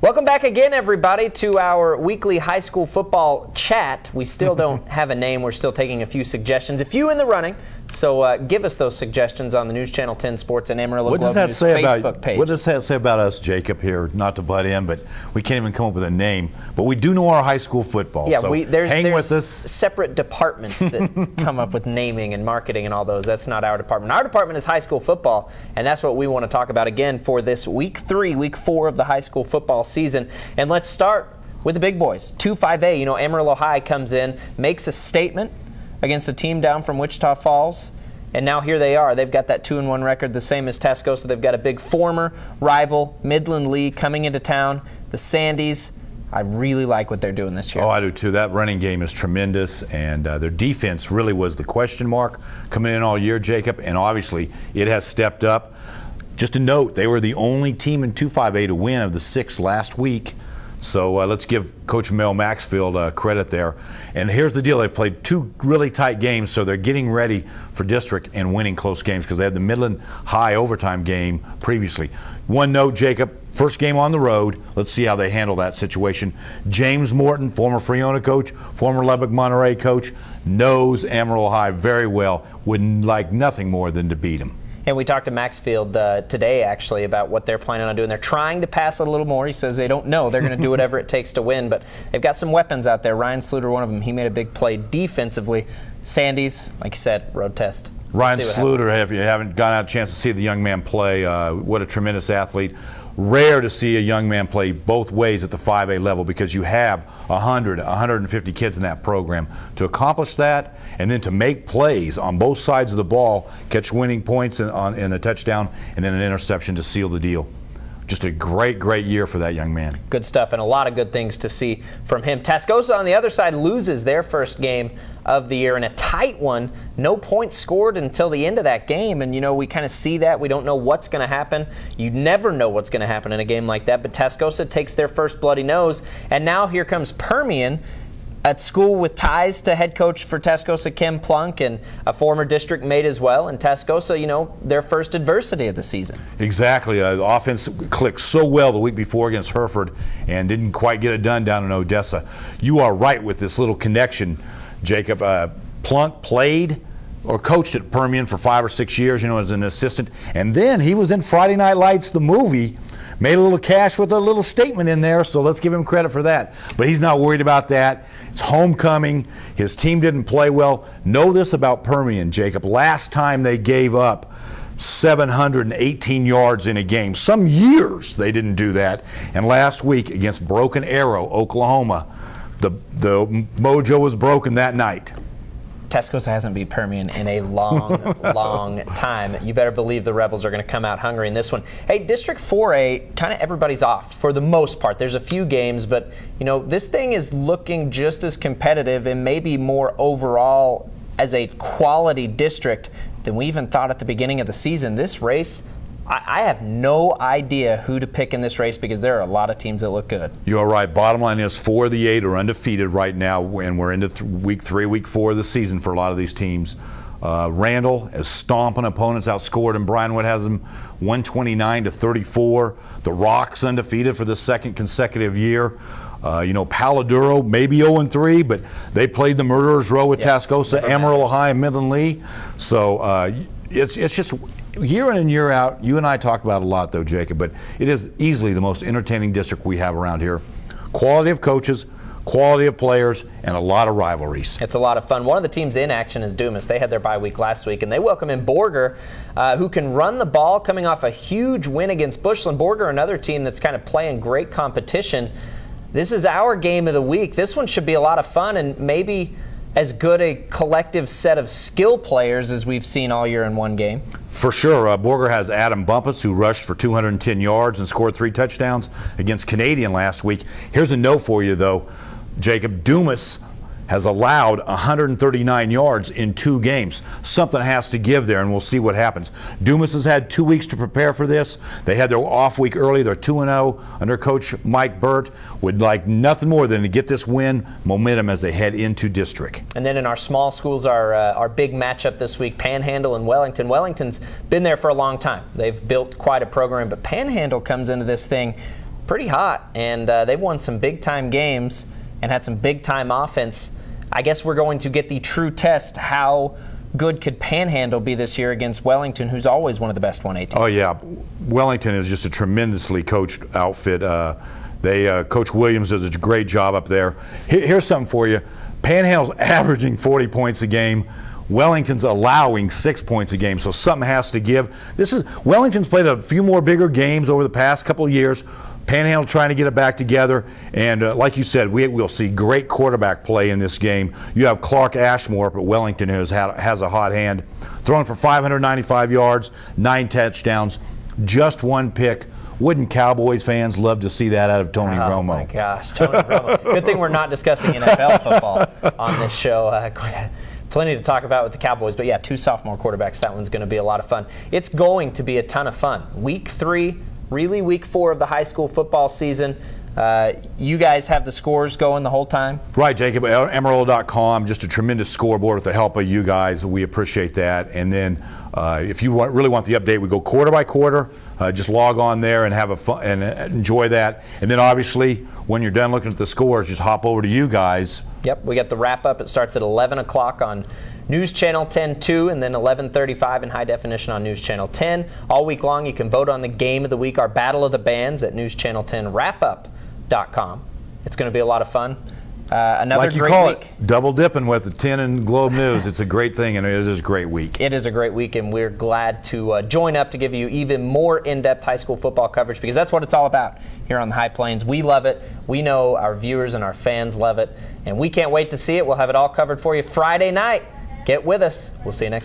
Welcome back again, everybody, to our weekly high school football chat. We still don't have a name. We're still taking a few suggestions, a few in the running. So give us those suggestions on the News Channel 10 Sports and Amarillo Globe News Facebook page. What does that say about us, Jacob, here? Not to butt in, but we can't even come up with a name. But we do know our high school football. Yeah, so there's with us. Separate departments that come up with naming and marketing and all those. That's not our department. Our department is high school football, and that's what we want to talk about again for this week 4 of the high school football season. And let's start with the big boys. 2-5A, you know, Amarillo High comes in, makes a statement against a team down from Wichita Falls, and now here they are. They've got that 2-1 record, the same as Tascosa. They've got a big former rival, Midland League, coming into town. The Sandies, I really like what they're doing this year. Oh, I do too. That running game is tremendous, and their defense really was the question mark coming in all year, Jacob, and obviously it has stepped up. Just a note, they were the only team in 2-5A to win of the 6 last week. So let's give Coach Mel Maxfield credit there. And here's the deal. They played 2 really tight games, so they're getting ready for district and winning close games because they had the Midland High overtime game previously. One note, Jacob, first game on the road. Let's see how they handle that situation. James Morton, former Freona coach, former Lubbock Monterey coach, knows Amarillo High very well. Would like nothing more than to beat him. And we talked to Maxfield today, actually, about what they're planning on doing. They're trying to pass it a little more. He says they don't know. They're going to do whatever it takes to win. But they've got some weapons out there. Ryan Sluter, one of them, he made a big play defensively. Sandies, like you said, road test. Ryan Sluter, if you haven't gotten out a chance to see the young man play, what a tremendous athlete. Rare to see a young man play both ways at the 5A level because you have 100, 150 kids in that program. To accomplish that and then to make plays on both sides of the ball, catch winning points in a touchdown and then an interception to seal the deal. Just a great, great year for that young man. Good stuff and a lot of good things to see from him. Tascosa on the other side loses their first game of the year in a tight one. No points scored until the end of that game, and you know, we kind of see that. We don't know what's going to happen. You never know what's going to happen in a game like that, but Tascosa takes their first bloody nose, and now here comes Permian at school with ties to head coach for Tascosa, Kim Plunk, and a former district mate as well. And Tascosa, you know, their first adversity of the season. Exactly. The offense clicked so well the week before against Hereford and didn't quite get it done down in Odessa. You are right with this little connection, Jacob. Plunk played or coached at Permian for 5 or 6 years, you know, as an assistant. And then he was in Friday Night Lights, the movie. Made a little cash with a little statement in there, so let's give him credit for that. But he's not worried about that. It's homecoming. His team didn't play well. Know this about Permian, Jacob. Last time they gave up 718 yards in a game. Some years they didn't do that. And last week against Broken Arrow, Oklahoma, the mojo was broken that night. Tascosa hasn't beat Permian in a long, long time. You better believe the Rebels are going to come out hungry in this one. Hey, District 4A, kind of everybody's off for the most part. There's a few games, but you know, this thing is looking just as competitive and maybe more overall as a quality district than we even thought at the beginning of the season. This race, I have no idea who to pick in this race because there are a lot of teams that look good. You are right. Bottom line is 4 of the 8 are undefeated right now, and we're into week 3, week 4 of the season for a lot of these teams. Randall is stomping opponents, outscored, and Bryanwood has them 129-34. The Rocks undefeated for the 2nd consecutive year. You know, Paladuro maybe 0-3, but they played the Murderers Row with Tascosa, Amarillo High, and Midland Lee. So it's just year in and year out. You and I talk about it a lot, though, Jacob, but it is easily the most entertaining district we have around here. Quality of coaches, quality of players, and a lot of rivalries. It's a lot of fun. One of the teams in action is Dumas. They had their bye week last week, and they welcome in Borger, who can run the ball, coming off a huge win against Bushland. Borger, another team that's kind of playing great competition. This is our game of the week. This one should be a lot of fun and maybe as good a collective set of skill players as we've seen all year in one game. For sure. Borger has Adam Bumpus, who rushed for 210 yards and scored 3 touchdowns against Canadian last week. Here's a note for you, though, Jacob. Dumas has allowed 139 yards in 2 games. Something has to give there, and we'll see what happens. Dumas has had 2 weeks to prepare for this. They had their off week early. They're 2-0 under Coach Mike Burt. Would like nothing more than to get this win momentum as they head into district. And then in our small schools, our big matchup this week, Panhandle and Wellington. Wellington's been there for a long time. They've built quite a program, but Panhandle comes into this thing pretty hot, and they've won some big-time games and had some big-time offense. I guess we're going to get the true test. How good could Panhandle be this year against Wellington, who's always one of the best 1A teams? Oh, yeah. Wellington is just a tremendously coached outfit. Coach Williams does a great job up there. Here's something for you. Panhandle's averaging 40 points a game. Wellington's allowing 6 points a game, so something has to give. Wellington's played a few more bigger games over the past couple of years. Panhandle trying to get it back together, and like you said, we'll see great quarterback play in this game. You have Clark Ashmore up at Wellington, who has a hot hand, throwing for 595 yards, 9 touchdowns, just 1 pick. Wouldn't Cowboys fans love to see that out of Tony Romo? Oh my gosh, Tony Romo. Good thing we're not discussing NFL football on this show. Plenty to talk about with the Cowboys, but yeah, 2 sophomore quarterbacks. That one's going to be a lot of fun. It's going to be a ton of fun. Week 3, really week 4 of the high school football season. You guys have the scores going the whole time? Right, Jacob. Amarillo.com, just a tremendous scoreboard with the help of you guys. We appreciate that. And then if you really want the update, we go quarter by quarter. Just log on there and have a fun and enjoy that. And then obviously, when you're done looking at the scores, just hop over to you guys. Yep, we got the wrap up. It starts at 11 o'clock on News Channel 10-2, and then 11:35 in high definition on News Channel 10. All week long, you can vote on the game of the week, our Battle of the Bands, at News Channel 10 wrapup.com. It's going to be a lot of fun. Another like you great call week. It, double dipping with the 10 and Globe News. It's a great thing, and it is a great week. It is a great week, and we're glad to join up to give you even more in-depth high school football coverage, because that's what it's all about here on the High Plains. We love it. We know our viewers and our fans love it, and we can't wait to see it. We'll have it all covered for you Friday night. Get with us. We'll see you next week.